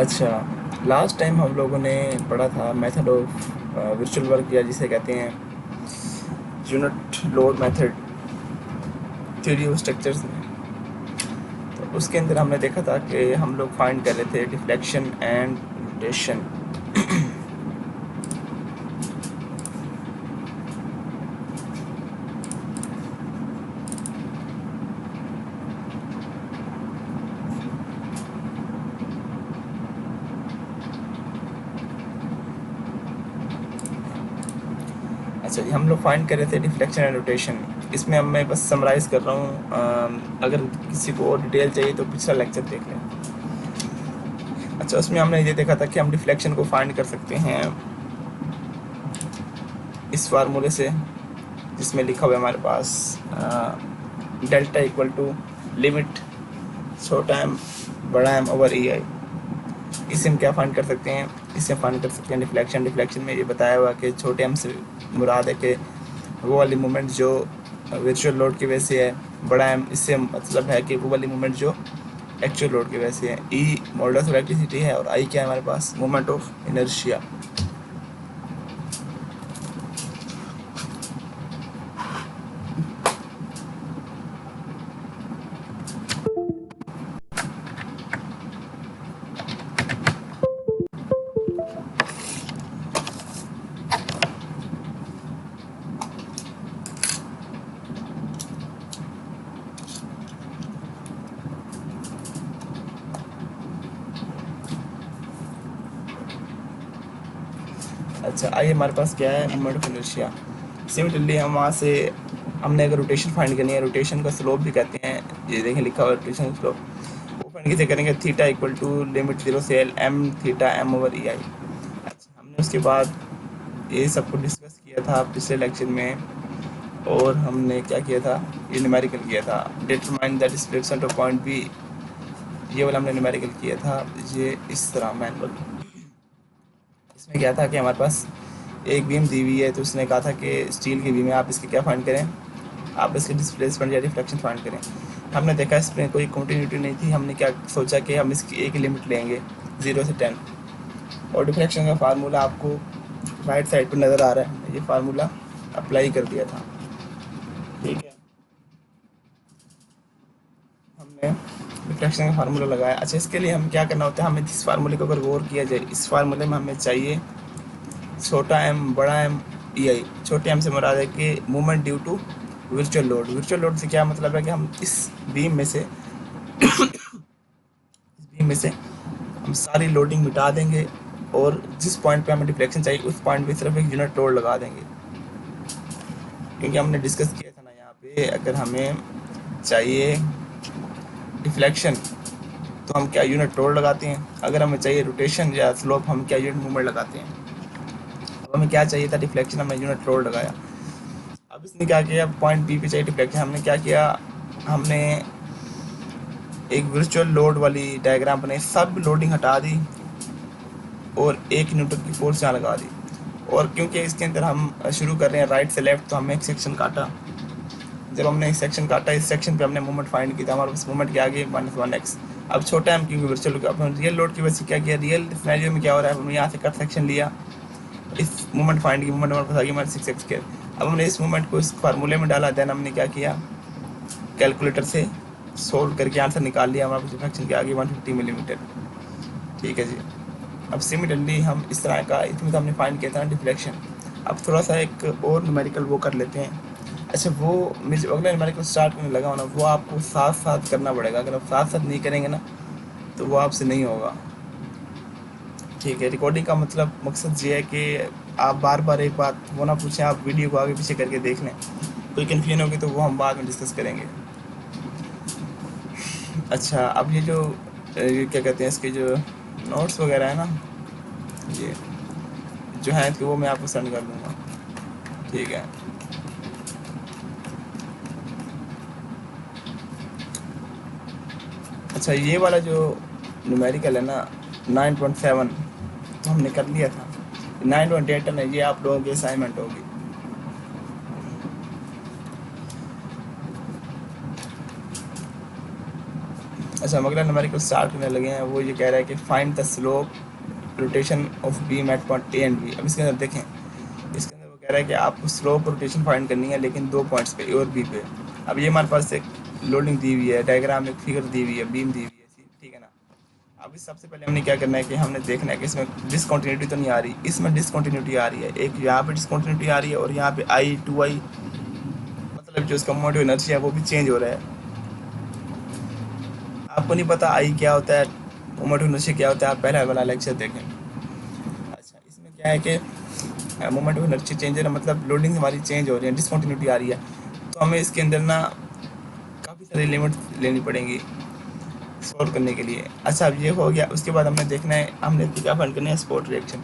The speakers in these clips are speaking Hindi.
अच्छा, लास्ट टाइम हम लोगों ने पढ़ा था मेथड ऑफ वर्चुअल वर्क, या जिसे कहते हैं unit load method, theory of structures में। तो उसके अंदर हमने देखा था कि हम लोग फाइंड कर रहे थे डिफ्लेक्शन एंड रोटेशन। अच्छा जी, हम लोग फाइंड कर रहे थे डिफ्लेक्शन एंड रोटेशन। इसमें अब मैं बस समराइज़ कर रहा हूँ, अगर किसी को और डिटेल चाहिए तो पिछला लेक्चर देख लें। अच्छा, उसमें हमने ये देखा था कि हम डिफ्लेक्शन को फाइंड कर सकते हैं इस फार्मूले से, जिसमें लिखा हुआ है हमारे पास डेल्टा इक्वल टू लिमिट छोटा एम बड़ा एम ओवर ई आई। इससे हम क्या फाइंड कर सकते हैं? इससे फाइंड कर सकते हैं डिफ्लेक्शन। डिफ्लेक्शन में ये बताया हुआ कि छोटे एम से मुराद है कि वो वाली मूवमेंट जो वर्चुअल लोड की वजह से है, बड़ा एम इससे मतलब है कि वो वाली मूवमेंट जो एक्चुअल लोड की वजह से है। ई मॉडुलस ऑफ इलेक्ट्रिसिटी है और आई क्या है हमारे पास? Moment of inertia. अच्छा, आइए हमारे पास क्या है? Moment of inertia. सिमिलरली हम वहाँ से हमने अगर रोटेशन फाइंड करनी है, रोटेशन का स्लोप भी कहते हैं, ये देखें लिखा हुआ रोटेशन स्लोप, वो फाइंड कैसे करेंगे? Theta equal to limit zero से L M theta M over E I. अच्छा, हमने उसके बाद ये सबको डिस्कस किया था पिछले लेक्चर में, और हमने क्या किया था? ये न्यूमेरिकल किया था, determine the displacement of point B. ये वाला हमने न्यूमेरिकल किया था, ये इस तरह मैनुअल। इसमें क्या था कि हमारे पास एक बीम दी हुई है, तो उसने कहा था कि स्टील की बीम है, आप इसके क्या फाइंड करें? आप इसके डिस्प्लेसमेंट या रिफ्लेक्शन फाइंड करें। हमने देखा इसमें कोई कंटिन्यूटी नहीं थी, हमने क्या सोचा कि हम इसकी एक लिमिट लेंगे 0 से 10, और डिफ्लेक्शन का फार्मूला आपको राइट साइड पर नज़र आ रहा है, हमने ये फार्मूला अप्लाई कर दिया था। ठीक है, हमने डिफ्लेक्शन का फार्मूला लगाया। अच्छा, इसके लिए हम क्या करना होता है? हमें इस फार्मूले को अगर गौर किया जाए, इस फार्मूले में हमें चाहिए छोटा एम बड़ा एम ई आई। छोटे एम से मुराद है कि movement due to virtual load. Virtual load से क्या मतलब है कि हम इस बीम में से हम सारी लोडिंग मिटा देंगे, और जिस पॉइंट पे हमें डिफ्लेक्शन चाहिए उस पॉइंट पे सिर्फ एक यूनिट लोड लगा देंगे। क्योंकि हमने डिस्कस किया था ना यहाँ पे, अगर हमें चाहिए डिफ्लेक्शन तो हम क्या यूनिट लोड लगाते हैं, अगर हमें चाहिए रोटेशन या स्लोप हम क्या यूनिट मूवमेंट लगाते हैं। अब हमें क्या चाहिए था? डिफ्लेक्शन, हमें यूनिट लोड लगाया। अब इसने क्या किया? पॉइंट बी पे चाहिए डिफ्लेक्शन, हमने क्या किया? हमने एक वर्चुअल लोड वाली डायग्राम बनाई, सब लोडिंग हटा दी और एक न्यूटन की फोर्स यहाँ लगा दी। और क्योंकि इसके अंदर हम शुरू कर रहे हैं राइट से लेफ्ट, तो हमने एक सेक्शन काटा। जब हमने एक सेक्शन काटा, इस सेक्शन पे हमने मूवमेंट फाइंड किया था, हमारे पास मूवमेंट क्या आ गई? -1x। अब छोटा एम क्योंकि वर्चुअल, अब रियल लोड की वजह से क्या किया? रियल सिनेरियो में क्या हो रहा है? हमने यहाँ से कट सेक्शन लिया, इस मूवमेंट फाइंड की, मूवमेंट हमारे पास आ गई हमारे 6x²। अब हमने इस मूवमेंट को इस फार्मूले में डाला, देन हमने क्या किया? कैलकुलेटर से सोल्व करके आंसर निकाल लिया, हमारे पास डिफ्लेक्शन की आ गई 150 मिलीमीटर। ठीक है जी। अब सिमिलरली हम इस तरह का, इसमें तो हमने फाइंड किया था डिफ्लेक्शन। अब थोड़ा सा एक और न्यूमेरिकल वो कर लेते हैं। अच्छा, वो मुझे अगला न्यूमेरिकल स्टार्ट करने लगा ना, वो आपको साथ साथ करना पड़ेगा। अगर आप साथ साथ नहीं करेंगे ना तो वो आपसे नहीं होगा। ठीक है, रिकॉर्डिंग का मतलब मकसद ये है कि आप बार बार एक बात वो ना पूछें, आप वीडियो को आगे पीछे करके देख लें। कोई कन्फ्यूजन होगी तो वो हम बाद में डिस्कस करेंगे। अच्छा, अब ये जो ये क्या कहते हैं, इसके जो नोट्स वगैरह है ना, ये जो है कि वो मैं आपको सेंड कर दूँगा। ठीक है। अच्छा, ये वाला जो न्यूमेरिकल है ना 9.7, तो हमने कर लिया था। 9.8 है, ये आप लोगों की असाइनमेंट होगी। अच्छा, हम अगला न्यूमेरिकल स्टार्ट करने लगे हैं। वो ये कह रहा है कि find the slope rotation of beam at point A and B. अब इसके अंदर देखें, इसके अंदर वो कह रहा है कि आपको स्लोप रोटेशन फाइंड करनी है, लेकिन 2 पॉइंट्स पे, ए और बी पे। अब ये हमारे पास एक लोडिंग दी हुई है, डायग्राम एक फिगर दी हुई है, बीम दी हुई है, ठीक है ना। अब इस सबसे पहले हमने क्या करना है कि हमने देखना है कि इसमें डिसकंटिन्यूटी तो नहीं आ रही। इसमें डिसकंटिन्यूटी आ रही है, एक यहाँ पे डिसकंटिन्यूटी आ रही है, और यहाँ पे आई टू आई, मतलब जो इसका मोमेंट ऑफ इनर्शिया है वो भी चेंज हो रहा है। आपको नहीं पता आई क्या होता है, मोमेंट ऑफ इनर्शिया क्या होता है, आप पहला वाला लेक्चर देखें। अच्छा, इसमें क्या है कि मोमेंट ऑफ इनर्शिया चेंज है ना, मतलब लोडिंग हमारी चेंज हो रही है, डिसकंटिन्यूटी आ रही है, तो हमें इसके अंदर ना काफ़ी सारी लिमिट लेनी पड़ेंगी सॉल्व करने के लिए। अच्छा, अब ये हो गया। उसके बाद हमने देखना है, हमने क्या फाइंड करना है, spot reaction.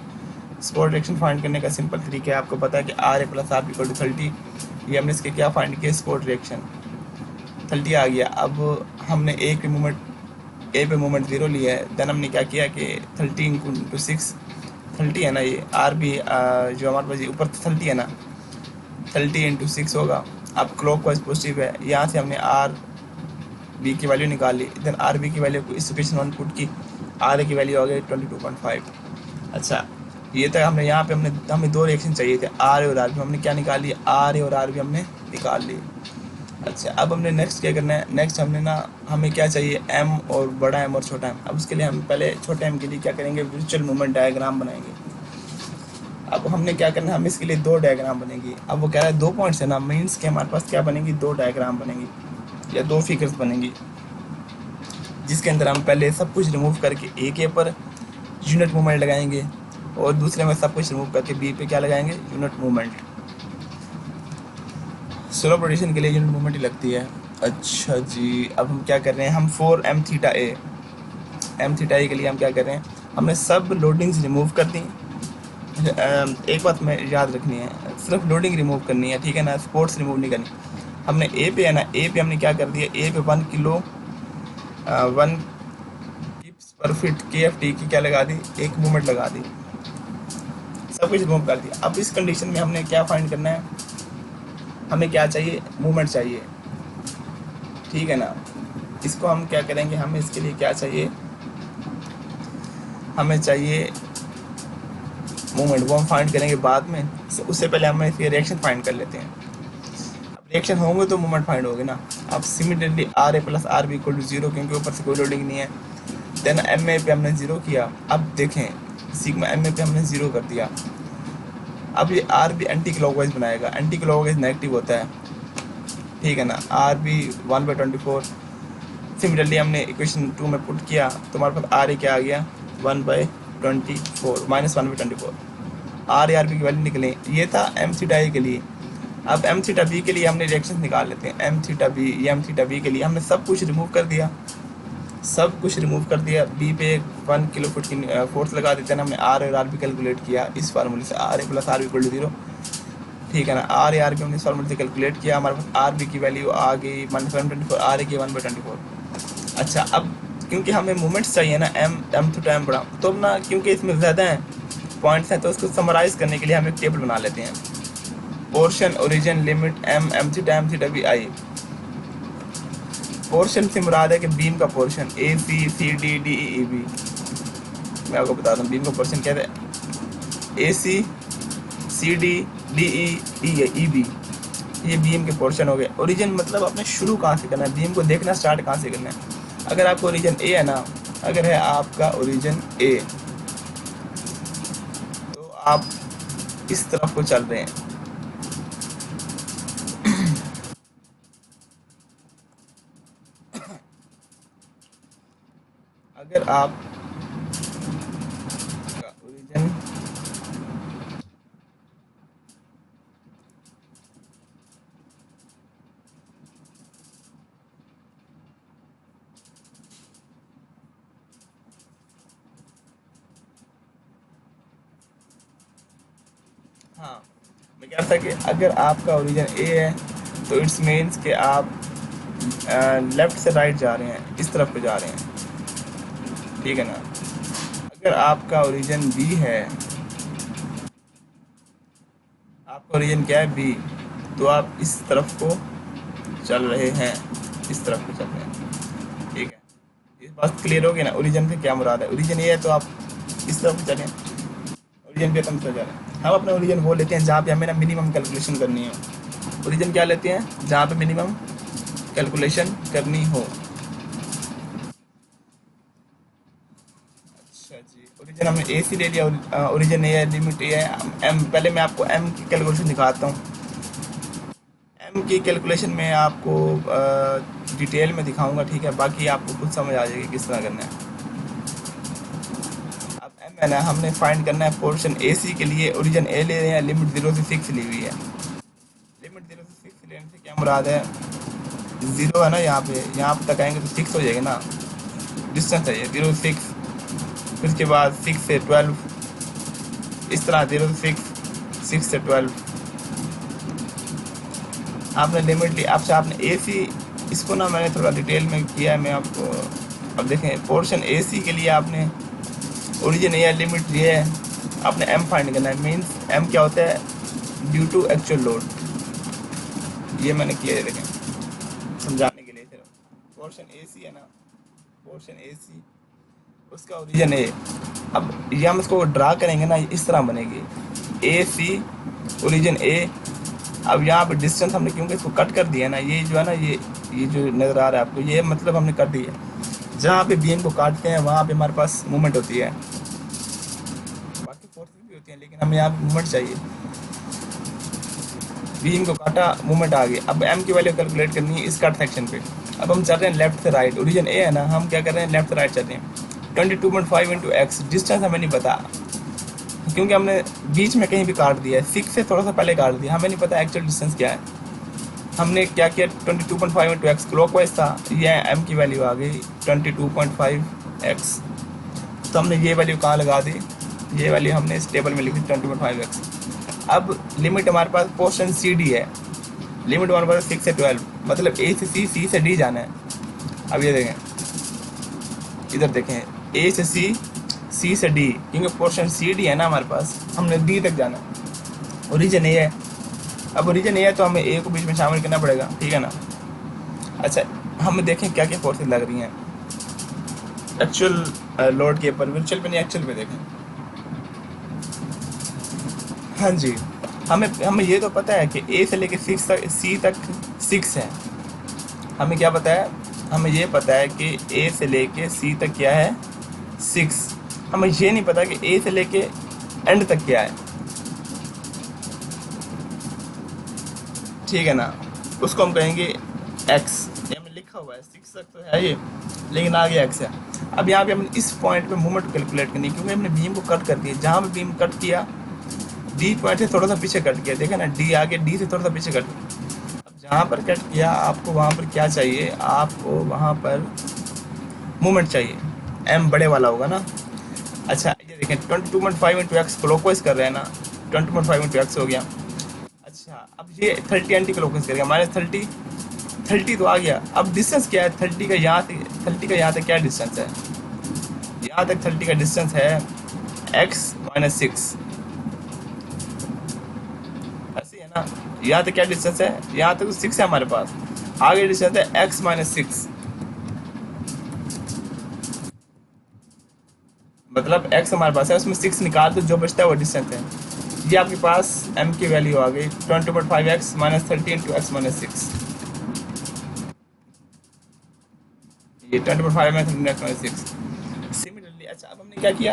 Spot reaction find करने का सिंपल तरीका है, आपको पता है कि R A plus R equal to 30। ये हमने इसके क्या फाइंड किया, स्पॉट रिएक्शन 30 आ गया। अब हमने ए पे मोमेंट 0 लिया है, देन हमने क्या किया कि 30 इंटू 6, 30 है ना, ये आर भी जो हमारे पास ऊपर 30 है ना, 30 इंटू 6 होगा। अब क्लॉक वाइज पॉजिटिव है, यहाँ से हमने आर बी की वैल्यू निकाल ली, देन आर बी की वैल्यू को इस इक्वेशन 1 पुट की, आर ए की वैल्यू आ गई 22.5। अच्छा, ये तक हमने यहाँ पे हमें 2 रिएक्शन चाहिए थे, आर ए और आर बी, हमने क्या निकाल लिया, आर ए और आर बी हमने निकाल ली। अच्छा, अब हमने नेक्स्ट क्या करना है, नेक्स्ट हमने ना, हमें क्या चाहिए, एम और बड़ा एम और छोटा एम। अब उसके लिए हम पहले छोटे एम के लिए क्या करेंगे, वर्चुअल मूवमेंट डायग्राम बनाएंगे। अब हमने क्या करना है, हम इसके लिए 2 डायग्राम बनेगी। अब वो कह रहा है 2 पॉइंट्स है ना, मीन्स के हमारे पास क्या बनेगी, 2 डायग्राम बनेगी या 2 फिगर्स बनेंगी, जिसके अंदर हम पहले सब कुछ रिमूव करके ए के पर यूनिट मूवमेंट लगाएंगे, और दूसरे में सब कुछ रिमूव करके बी पे क्या लगाएंगे, यूनिट मूवमेंट। स्लो रोटेशन के लिए यूनिट मूवमेंट ही लगती है। अच्छा जी, अब हम क्या कर रहे हैं, हम 4 एम थीटा ए के लिए हम क्या कर रहे हैं, हमने सब लोडिंग्स रिमूव कर दी। एक बात में याद रखनी है, सिर्फ लोडिंग रिमूव करनी है, ठीक है ना, स्पोर्ट्स रिमूव नहीं करनी। हमने ए पे है ना, ए पे हमने क्या कर दिया, ए पे 1 किलो 1 किप्स पर फिट के एफ टी की क्या लगा दी, एक मूवमेंट लगा दी, सब कुछ रिमूव कर दिया। अब इस कंडीशन में हमने क्या फाइंड करना है, हमें क्या चाहिए, मूवमेंट चाहिए, ठीक है ना। इसको हम क्या करेंगे, हमें इसके लिए क्या चाहिए, हमें चाहिए मूवमेंट, वो हम फाइंड करेंगे बाद में। उससे पहले हम इसके रिएक्शन फाइंड कर लेते हैं। अब रिएक्शन होंगे तो मूवमेंट फाइंड होगी ना। अब similarly R A plus R B equal to 0, क्योंकि ऊपर से कोई लोडिंग नहीं है। देन एम ए पे हमने 0 किया। अब देखें, सिग्मा एम ए पे हमने 0 कर दिया। अब ये आर बी एंटी क्लॉकवाइज बनाएगा, एंटी क्लॉकवाइज नेगेटिव होता है, ठीक है ना। R B 1/24। सिमिलरली हमने इक्वेशन 2 में पुट किया, तो हमारे पास आर ए क्या आ गया, 1/24 -1/24। आर बी की वैल्यू निकले, ये था एम थीटा ए के लिए। अब एम थीटा बी के लिए हमने रिएक्शन निकाल लेते हैं। एम थीटा बी, ये एम थीटा बी के लिए हमने सब कुछ रिमूव कर दिया, सब कुछ रिमूव कर दिया। बी पे 1 किलो फुट की फोर्स लगा देते हैं। हमने आर और आर बी कैलकुलेट किया इस फार्मूले से, R A plus R B equal to 0, ठीक है ना। आर बी हमने इस फार्मूले से कैलकुलेट किया, हमारे पास आर बी की वैल्यू आ गई 1/24, आर ए की 1/24। अच्छा, अब क्योंकि हमें मूवमेंट्स चाहिए ना, एम थीटा एम बड़ा, तो अब ना क्योंकि इसमें ज़्यादा हैं पॉइंट्स हैं, तो उसको समराइज करने के लिए हम एक टेबल बना लेते हैं। Portion, origin, limit, M theta B I. Portion से मुराद है कि बीम का portion, A C C D D E B. मैं आपको बता दूं बीम का पोर्शन क्या है, A C C D D E B, ये बीम के पोर्शन हो गए। ओरिजिन मतलब आपने शुरू कहाँ से करना है, बीम को देखना स्टार्ट कहाँ से करना है। अगर आपका ओरिजिन ए है ना, अगर है आपका ओरिजिन ए, तो आप इस तरफ को चल रहे हैं। अगर आप ओरिजिन हाँ, मैं कह रहा था कि अगर आपका ओरिजिन ए है, तो इट्स मीन्स कि आप लेफ़्ट से राइट जा रहे हैं, इस तरफ को जा रहे हैं, ठीक है ना। अगर आपका ओरिजिन बी है, आपका ओरिजिन क्या है, बी, तो आप इस तरफ को चल रहे हैं, इस तरफ को चल रहे हैं, ठीक है। बात क्लियर हो गई ना, ओरिजिन से क्या मुराद है। ओरिजिन ये है तो आप इस तरफ चलें, ओरिजिन पे कम से जा रहे हैं। हम अपना ओरिजिन वो लेते हैं जहाँ पे हमें ना मिनिमम कैलकुलेशन करनी हो। ओरिजिन क्या लेते हैं, जहाँ पे मिनिमम कैलकुलेशन करनी हो। अच्छा जी, ओरिजिन हमने ए सी ले लिया, ओरिजिन ए है, लिमिट ए है, एम। पहले मैं आपको एम की कैलकुलेशन दिखाता हूँ। एम की कैलकुलेशन में आपको डिटेल में दिखाऊंगा, ठीक है, बाकी आपको खुद समझ आ जाएगी किस तरह करना है। अब एम है ना, हमने फाइंड करना है पोर्शन ए सी के लिए। ओरिजिन ए ले रहे हैं, लिमिट 0 से 6 ली हुई है। लिमिट 0 से 6 लेने से क्या मुराद है, 0 है ना यहाँ पे, यहाँ तक आएंगे तो 6 हो जाएगा ना, डिस्टेंस है ये 0 से 6। फिर उसके बाद 6 से 12, इस तरह 0 से 6, 6 से 12 आपने लिमिट ली। आपसे आपने ए सी, इसको ना मैंने थोड़ा डिटेल में किया है मैं आपको। अब देखें, पोर्शन ए सी के लिए आपने ओरिजिन ए लिमिट ली है, आपने एम फाइंड करना है। मीन्स एम क्या होता है, ड्यू टू एक्चुअल लोड। ये मैंने किया है, देखें समझाने के लिए सिर्फ। पोर्शन ए सी है ना, पोर्शन ए सी, उसका ओरिजिन ए। अब ये हम इसको ड्रा करेंगे ना, इस तरह बनेगी ए सी ओरिजिन ए। अब यहाँ पे डिस्टेंस हमने क्योंकि इसको कट कर दिया ना, ये जो है ना, ये जो नज़र आ रहा है आपको, ये मतलब हमने कर दिया। जहाँ पे बीम को काटते हैं वहाँ पे हमारे पास मूवमेंट होती है, बाकी फोर्सेस भी होती हैं, लेकिन हमें यहाँ पे मूवमेंट चाहिए। बीम को काटा, मूवमेंट आ गई। अब एम की वैल्यू कैलकुलेट करनी है इस कट सेक्शन पे। अब हम चल रहे हैं लेफ्ट से राइट, ओरिजिन ए है ना, हम क्या कर रहे हैं, लेफ्ट से राइट चल रहे हैं। 22.5 इंटू एक्स, डिस्टेंस हमें नहीं पता क्योंकि हमने बीच में कहीं भी काट दिया है, 6 से थोड़ा सा पहले काट दिया, हमें नहीं पता एक्चुअल डिस्टेंस क्या है। हमने क्या किया, 22.5 इंटू एक्स क्लॉकवाइज था, ये एम की वैल्यू आ गई 22.5 एक्स। तो हमने ये वैल्यू कहाँ लगा दी, ये वैल्यू हमने इस टेबल में लिखी 20.5 एक्स। अब लिमिट हमारे पास पोर्शन सी डी है, लिमिट हमारे पास 6 से 12, मतलब ए से सी से डी जाना है। अब ये देखें, इधर देखें, ए से सी से डी, क्योंकि पोर्शन सी डी है ना हमारे पास, हमने डी तक जाना है। ओरिजिन ए है, अब ओरिजिन ए है तो हमें ए को बीच में शामिल करना पड़ेगा, ठीक है ना। अच्छा, हम देखें क्या क्या फोर्सेज लग रही हैं एक्चुअल लोड के ऊपर, वर्चुअल पे नहीं एक्चुअल पे देखें। हाँ जी, हमें ये तो पता है कि ए से लेके 6 तक, सी तक 6 है। हमें क्या पता है, हमें ये पता है कि ए से लेके सी तक क्या है, 6। हमें ये नहीं पता कि ए से लेके एंड तक क्या है, ठीक है ना। उसको हम कहेंगे एक्स। ये हमें लिखा हुआ है 6 तक तो है ये, लेकिन आगे एक्स है। अब यहाँ पे हमने इस पॉइंट पे मूवमेंट कैलकुलेट करनी, क्योंकि हमने बीम को कट कर दिया। जहाँ पे बीम कट किया, डी पॉइंट से थोड़ा सा पीछे कट किया, देखा ना, डी आगे, डी से थोड़ा सा पीछे कट किया। अब जहाँ पर कट किया, आपको वहाँ पर क्या चाहिए, आपको वहाँ पर मूवमेंट चाहिए, एम बड़े वाला होगा ना। अच्छा, ये देखें 22.5 इंटू एक्स क्लॉकवाइज कर रहे हैं ना, 20.5 इंटू एक्स हो गया। अच्छा, अब ये 30 एंटी क्लॉकवाइज करेगा, -30 तो आ गया। अब डिस्टेंस क्या है 30 का, यहाँ तक क्या डिस्टेंस है, यहाँ तक 30 का डिस्टेंस है x - 6, ऐसे है ना। यहाँ तक क्या डिस्टेंस है, यहाँ तक 6 है हमारे पास, आगे डिस्टेंस है x - 6, मतलब x हमारे पास है, उसमें 6 निकाल तो जो बचता है वो डिस्टेंस है। ये आपके पास m की वैल्यू आ गई 20.5x - 30 इंटू x - 6, ये 20.5 में 30 x - 6 सिमिलरली। अच्छा, अब हमने क्या किया,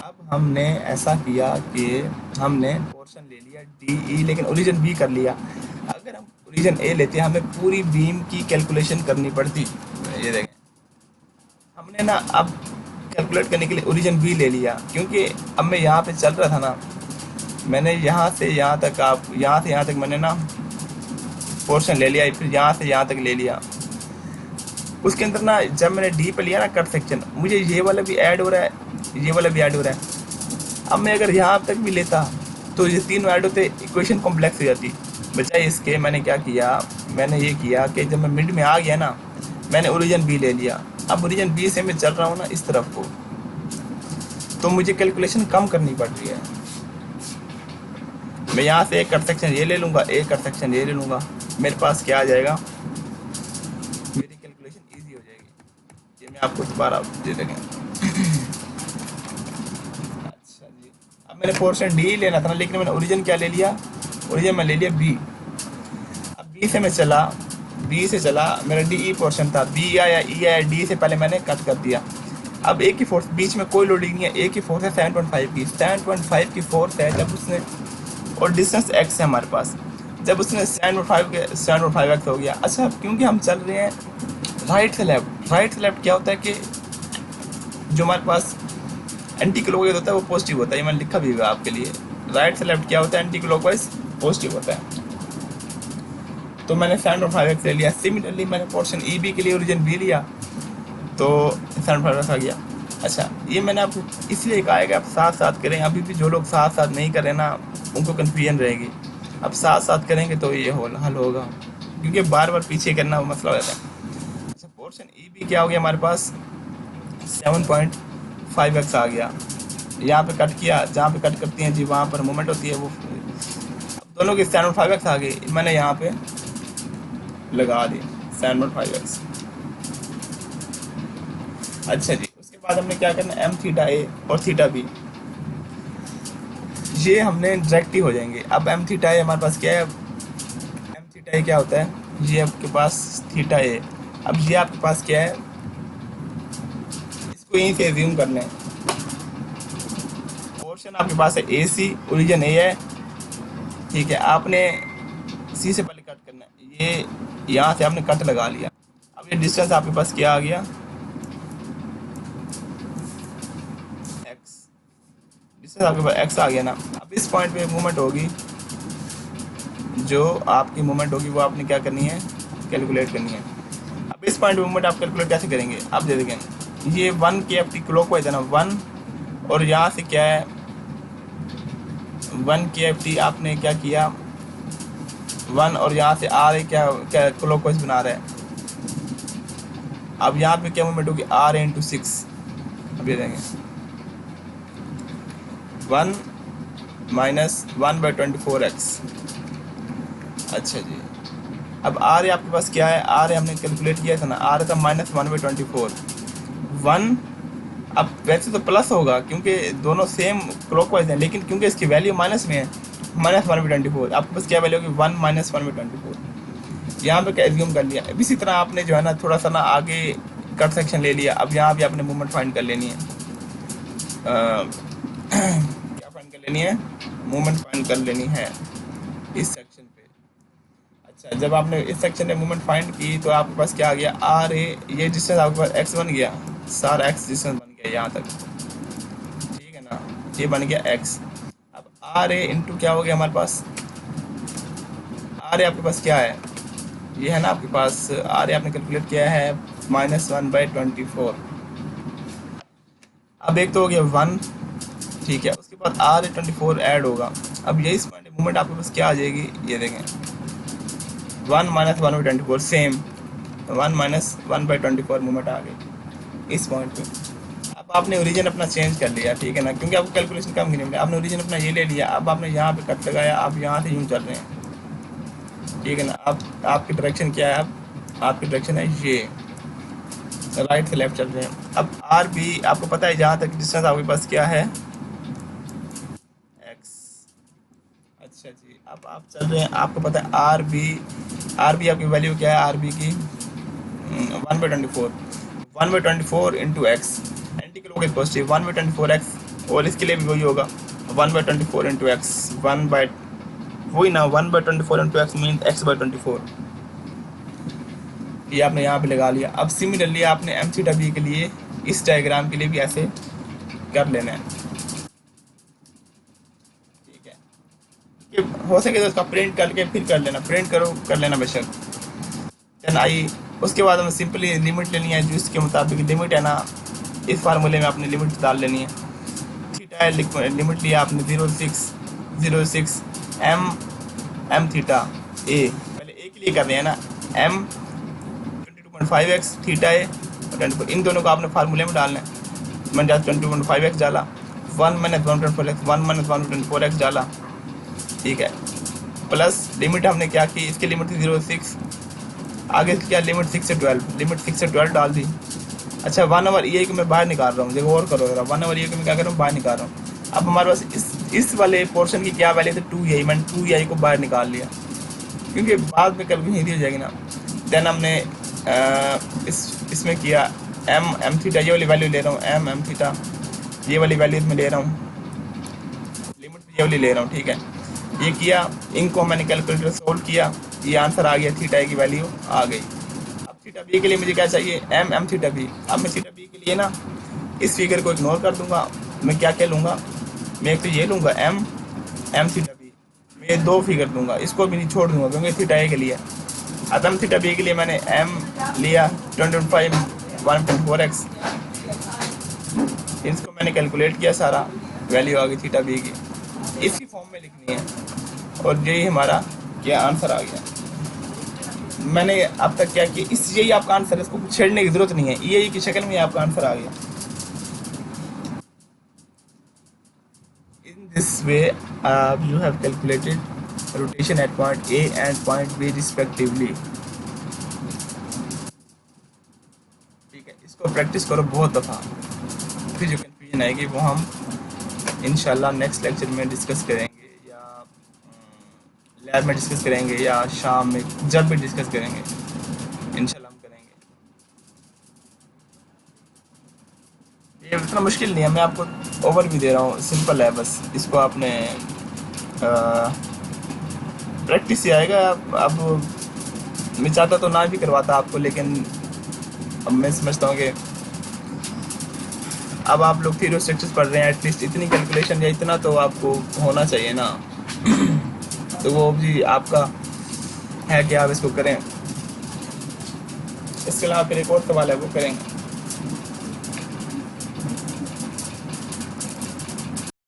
अब हमने ऐसा किया कि हमने पोर्शन ले लिया डी ई, लेकिन ओरिजिन बी कर लिया। अगर हम ओरिजिन ए लेते हमें पूरी बीम की कैलकुलेशन करनी पड़ती। ये देखें, हमने ना अब कैलकुलेट करने के लिए ओरिजिन बी ले लिया, क्योंकि अब मैं यहाँ पे चल रहा था ना, मैंने यहाँ से यहाँ तक, आप यहाँ से यहाँ तक मैंने ना पोर्शन ले लिया, फिर यहाँ से यहाँ तक ले लिया। उसके अंदर ना जब मैंने डी पे लिया ना कट सेक्शन, मुझे ये वाला भी ऐड हो रहा है, ये वाला भी ऐड हो रहा है। अब मैं अगर यहाँ तक भी लेता तो ये तीनों ऐड होते, इक्वेशन कॉम्प्लेक्स हो जाती। बजाय इसके मैंने क्या किया, मैंने ये किया कि जब मैं मिड में आ गया ना, मैंने ओरिजिन बी ले लिया। अब ओरिजिन बी से मैं चल रहा हूँ ना इस तरफ को, तो मुझे कैलकुलेशन कम करनी पड़ रही है। मैं यहाँ से एक कट सेक्शन ये ले लूँगा, एक कट सेक्शन ये ले लूँगा, मेरे पास क्या आ जाएगा, आपको दोबारा दे देंगे। अच्छा जी, अब मैंने पोर्शन डी लेना था ना, लेकिन मैंने ओरिजिन क्या ले लिया, ओरिजिन मैं ले लिया बी। अब बी से मैं चला, बी से चला, मेरा डी ई पोर्शन था, बी आया ई आया, डी से पहले मैंने कट कर दिया। अब ए की फोर्स, बीच में कोई लोडिंग नहीं है, ए की फोर्स है 7.5 की, 7.5 की फोर्स है जब उसने, और डिस्टेंस एक्स है हमारे पास, जब उसने 7.5 एक्स हो गया। अच्छा, क्योंकि हम चल रहे हैं राइट से लेफ्ट, राइट से लेफ्ट क्या होता है कि जो हमारे पास एंटी क्लॉकवाइज होता है वो पॉजिटिव होता है, ये मैंने लिखा भी हुआ आपके लिए। राइट से लेफ्ट क्या होता है, एंटी क्लॉकवाइज पॉजिटिव होता है। तो मैंने 7.5 एक्स ले लिया। सिमिलरली मैंने पोर्शन ई बी के लिए ओरिजिन बी लिया, तो 7.5 एक्स आ गया। अच्छा, ये मैंने आपको इसलिए कहा है कि आप साथ साथ करें। अभी भी जो लोग साथ साथ नहीं करें ना, उनको कन्फ्यूजन रहेगी। अब साथ साथ करेंगे तो ये हल होगा, क्योंकि बार बार पीछे करना वो मसला हो जाता है। अच्छा, पोर्शन ई बी क्या हो गया हमारे पास, 7.5 एक्स आ गया। यहाँ पे कट किया, जहाँ पे कट करती हैं जी वहाँ पर मूवमेंट होती है वो। अब दोनों की 7.5 एक्स आ गई, मैंने यहाँ पे लगा दी 7.5 एक्स। अच्छा जी, उसके बाद हमने क्या करना, एम थीटा ए और थीटा बी, ये हमने डायरेक्ट ही हो जाएंगे। अब एम थीटा ए हमारे पास क्या है, एम थीटा ए क्या होता है, ये आपके पास थीटा ए। अब ये आपके पास क्या है, इसको यहीं से एज्यूम कर लें। पोर्शन आपके पास है ए सी, ओरिजिन ए है, ठीक है। आपने सी से पहले कट करना है, ये यहाँ से आपने कट लगा लिया। अब ये डिस्टेंस आपके पास क्या आ गया, एक्स, डिस्टेंस आपके पास एक्स आ गया ना। अब इस पॉइंट पे मूवमेंट होगी, जो आपकी मूवमेंट होगी वो आपने क्या करनी है, कैलकुलेट करनी है। अब इस पॉइंट पे मूवमेंट आप कैलकुलेट कैसे करेंगे, आप दे देंगे ये 1 के एफ टी क्लॉकवाइज है ना, 1, और यहाँ से क्या है 1 के एफ टी, आपने क्या किया 1, और यहाँ से आ रहे क्या क्या क्लॉकवाइज बना रहा है। अब यहाँ पे क्या मूवमेंट होगी, आर ए इंटू 6। अब ये देंगे 1 माइनस 1/24x। अच्छा जी, अब आर ए आपके पास क्या है, आर ए हमने कैलकुलेट किया था ना, आर ए था -1/24। 1, अब वैसे तो प्लस होगा क्योंकि दोनों सेम क्लॉकवाइज हैं, लेकिन क्योंकि इसकी वैल्यू माइनस में है, -1/24, आपके पास क्या वैल्यू होगी 1 - 1/24। यहाँ पे क्या एज्यूम कर लिया। अब इसी तरह आपने जो है ना थोड़ा सा ना आगे कट सेक्शन ले लिया। अब यहाँ भी आपने मूवमेंट फाइंड कर लेनी है, क्या फाइंड कर लेनी है, मूवमेंट फाइंड कर लेनी है इस सेक्शन पे। अच्छा, जब आपने इस सेक्शन में मूवमेंट फाइंड की तो आपके पास क्या आ गया, आर ए, ये डिस्टेंस आपके पास एक्स बन गया, सारा एक्स डिस्टेंस बन गया यहाँ तक, ठीक है ना, ये बन गया एक्स। अब आर ए इंटू क्या हो गया हमारे पास, आर ए आपके पास क्या है, ये है ना आपके पास, आर ए आपने कैलकुलेट किया है -1/24। अब एक तो हो गया 1, ठीक है, उसके बाद आर ए 24 ऐड होगा। अब यही पॉइंट मूवमेंट आपके पास क्या आ जाएगी, ये देखें 1 - 1/24 सेम, 1 - 1/24 मूवमेंट आ गई इस पॉइंट पे। अब आपने ओरिजिन अपना चेंज कर लिया, ठीक है ना, क्योंकि आपको कैलकुलेशन कम करनी पड़ी। आपने ओरिजिन अपना ये ले लिया, अब आपने यहाँ पे कट लगाया, आप यहाँ से यूँ चल रहे हैं, ठीक है ना। अब आपकी डायरेक्शन क्या है, अब आपकी डायरेक्शन है ये, राइट से लेफ्ट चल रहे हैं। अब आर बी आपको पता है, जहाँ तक डिस्टेंस आपके पास क्या है, एक्स। अच्छा जी, अब आप चल रहे हैं, आपको पता है आर बी आपकी वैल्यू क्या है, आर बी की 1/24, 1/24 into x, anti clockwise positive 1/24x, और इसके लिए भी वही होगा 1/24 इंटू एक्स, वही ना 1/24 इंटू एक्स मीन x/24। ये आपने यहाँ पे लगा लिया। अब सिमिलरली आपने एम सी डब्ल्यू के लिए इस डायग्राम के लिए भी ऐसे कर लेना है, ठीक है, कि हो सके तो उसका प्रिंट करके फिर कर लेना, प्रिंट करो कर लेना बेशक। देन आई, उसके बाद हमें सिंपली लिमिट लेनी है, जो इसके मुताबिक लिमिट है ना, इस फार्मूले में आपने लिमिट डाल लेनी है। थीटा है, लिमिट लिया आपने 0.6 एम थीटा ए, पहले ए के लिए कर रहे हैं ना, एम 22.5x थीटा ए और 24, इन दोनों को आपने फार्मूले में डालना है। मैंने जहाँ 22.5x डाला, 1 - 1/24x, 1 - 1/24x डाला, ठीक है, प्लस लिमिट हमने क्या की, इसकी लिमिट थी 0.6, आगे इसकी क्या लिमिट 6 से 12, लिमिट 6 से 12 डाल दी, अच्छा 1 ओवर ई आई को मैं बाहर निकाल रहा हूँ, देखो और करो जरा, 1 ओवर ई आई को मैं क्या कर रहा हूँ, बाहर निकाल रहा हूँ। अब हमारे पास इस वाले पोर्शन की क्या वैल्यू थी, 2 ई आई, मैंने 2 ई आई को बाहर निकाल लिया, क्योंकि बाद में कभी हिंदी हो जाएगी ना। देन हमने इसमें किया एम थीटा, ये वाली वैल्यू ले रहा हूँ, एम थीटा, ये वाली वैल्यू मैं ले रहा हूँ, लिमिट ये वाली ले रहा हूँ, ठीक है। ये किया, इनको मैंने कैलकुलेटर सोल्व किया, ये आंसर आ गया, थीटा की वैल्यू आ गई। अब थीटा बी के लिए मुझे क्या चाहिए, एम थीटा बी। अब मैं थीटा बी के लिए ना इस फिगर को इग्नोर कर दूंगा, मैं क्या लूँगा, मैं एक तो ये लूँगा एम थीटा बी, मैं ये 2 फिगर दूंगा, इसको भी नहीं छोड़ दूंगा क्योंकि थीटा ए के लिए। अब एम थीटा बी के लिए मैंने एम लिया 25 1.4x, इसको मैंने कैलकुलेट किया, सारा वैल्यू आ गई थीटा बी की, इसी फॉर्म में लिखनी है और यही हमारा क्या आंसर आ गया। मैंने अब तक क्या किया, यही आपका आंसर है, इसको छेड़ने की जरूरत नहीं है, यही की शक्ल में आपका आंसर आ गया। In this way you have calculated rotation at point A and point B respectively. ठीक है, इसको प्रैक्टिस करो बहुत दफ़ा, फिर जो कन्फ्यूजन आएगी वो हम इंशाल्लाह नेक्स्ट लेक्चर में डिस्कस करेंगे, या लैब में डिस्कस करेंगे, या शाम में, जब भी डिस्कस करेंगे इंशाल्लाह हम करेंगे। ये इतना मुश्किल नहीं है, मैं आपको ओवर भी दे रहा हूँ, सिंपल है, बस इसको आपने प्रैक्टिस से आएगा। अब मैं चाहता तो ना भी करवाता आपको, लेकिन अब मैं समझता हूँ कि अब आप लोग थ्योरी स्ट्रक्चर्स पढ़ रहे हैं, एटलीस्ट इतनी कैलकुलेशन या इतना तो आपको होना चाहिए ना। तो वो भी आपका है कि आप इसको करें, इसके अलावा फिर एक और सवाल है वो करेंगे।